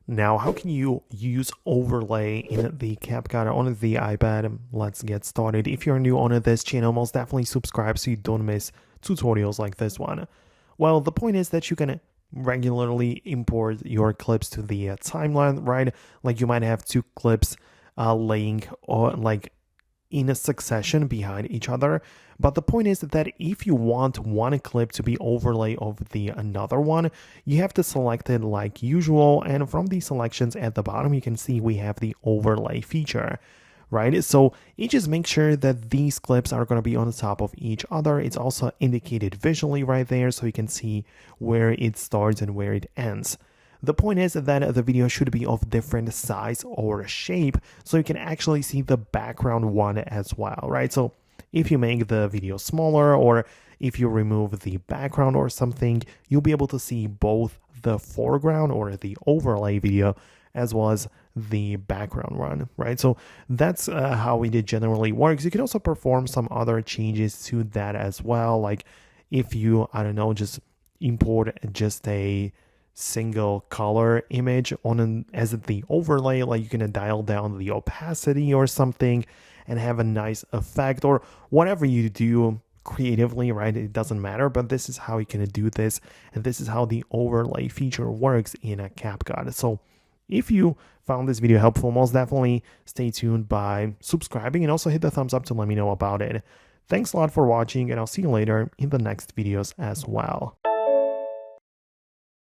Now, how can you use overlay in the Capcut on the iPad? Let's get started. If you're new on this channel, most definitely subscribe so you don't miss tutorials like this one. Well, the point is that you can regularly import your clips to the timeline, right? Like you might have two clips laying or like in a succession behind each other. But the point is that if you want one clip to be overlay of the another one, you have to select it like usual. And from the selections at the bottom, you can see we have the overlay feature, right? So you just make sure that these clips are going to be on the top of each other. It's also indicated visually right there, so you can see where it starts and where it ends. The point is that the video should be of different size or shape, so you can actually see the background one as well, right? So if you make the video smaller or if you remove the background or something, you'll be able to see both the foreground or the overlay video as well as the background one, right? So that's how it generally works. You can also perform some other changes to that as well. Like if you, I don't know, just import just a single color image as the overlay, like you can dial down the opacity or something and have a nice effect or whatever you do creatively, right? It doesn't matter, but this is how you can do this, and this is how the overlay feature works in a Capcut. So if you found this video helpful, most definitely stay tuned by subscribing and also hit the thumbs up to let me know about it. Thanks a lot for watching, and I'll see you later in the next videos as well.